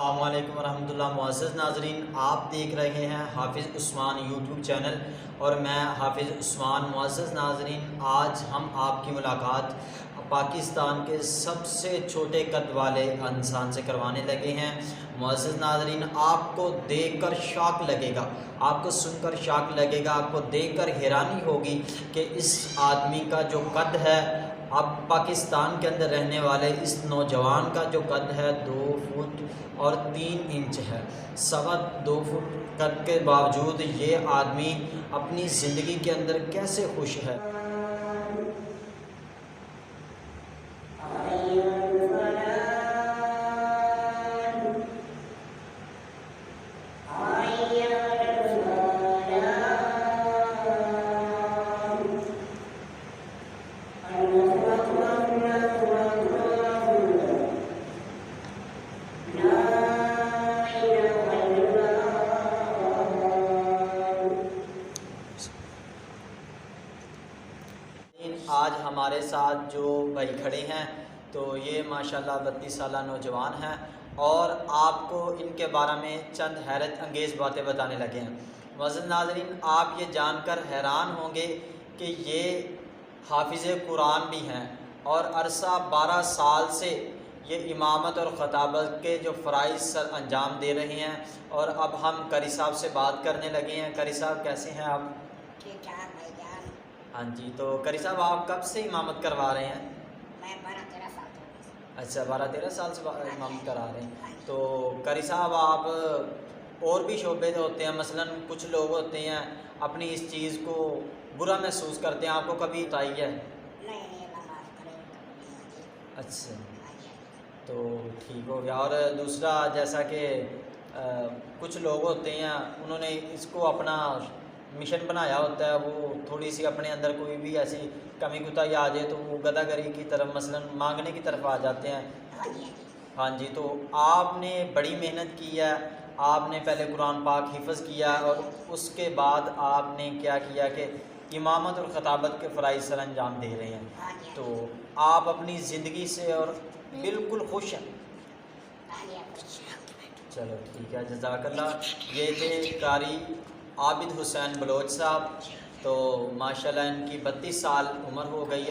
السلام علیکم ورحمۃ اللہ۔ معزز ناظرین، آپ دیکھ رہے ہیں حافظ عثمان یوٹیوب چینل اور میں حافظ عثمان۔ معزز ناظرین، آج ہم آپ کی ملاقات پاکستان کے سب سے چھوٹے قد والے انسان سے کروانے لگے ہیں۔ معزز ناظرین، آپ کو دیکھ کر شاک لگے گا، آپ کو سن کر شاک لگے گا، آپ کو دیکھ کر حیرانی ہوگی کہ اس آدمی کا جو قد ہے، اب پاکستان کے اندر رہنے والے اس نوجوان کا جو قد ہے 2 فٹ اور 3 انچ ہے۔ 2.25 فٹ قد کے باوجود یہ آدمی اپنی زندگی کے اندر کیسے خوش ہے۔ آج ہمارے ساتھ جو بھائی کھڑے ہیں تو یہ ماشاءاللہ 32 سالہ نوجوان ہیں اور آپ کو ان کے بارے میں چند حیرت انگیز باتیں بتانے لگے ہیں۔ معزز ناظرین، آپ یہ جان کر حیران ہوں گے کہ یہ حافظ قرآن بھی ہیں اور عرصہ 12 سال سے یہ امامت اور خطابت کے جو فرائض سر انجام دے رہے ہیں۔ اور اب ہم قاری صاحب سے بات کرنے لگے ہیں۔ قاری صاحب کیسے ہیں آپ؟ ٹھیک ٹھاک بھائی جان۔ ہاں جی، تو قاری صاحب آپ کب سے امامت کروا رہے ہیں؟ میں 12-13 سال سے۔ اچھا، 12-13 سال سے امامت کرا رہے ہیں۔ تو قاری صاحب آپ اور بھی شعبے ہوتے ہیں، مثلا کچھ لوگ ہوتے ہیں اپنی اس چیز کو برا محسوس کرتے ہیں، آپ کو کبھی بتائی ہے؟ نہیں، اللہ معاف کرے۔ اچھا، تو ٹھیک ہو گیا۔ اور دوسرا، جیسا کہ کچھ لوگ ہوتے ہیں انہوں نے اس کو اپنا مشن بنایا ہوتا ہے، وہ تھوڑی سی اپنے اندر کوئی بھی ایسی کمی کوتاہی آ جائے تو وہ گدھا گری کی طرف مثلا مانگنے کی طرف آ جاتے ہیں۔ ہاں جی، تو آپ نے بڑی محنت کی ہے، آپ نے پہلے قرآن پاک حفظ کیا اور اس کے بعد آپ نے کیا کیا کہ امامت اور خطابت کے فرائض سر انجام دے رہے ہیں، تو آپ اپنی زندگی سے اور بالکل خوش ہیں؟ چلو ٹھیک ہے، جزاک اللہ۔ یہ تھے قاری عابد حسین بلوچ صاحب، تو ماشاءاللہ ان کی 32 سال عمر ہو گئی ہے۔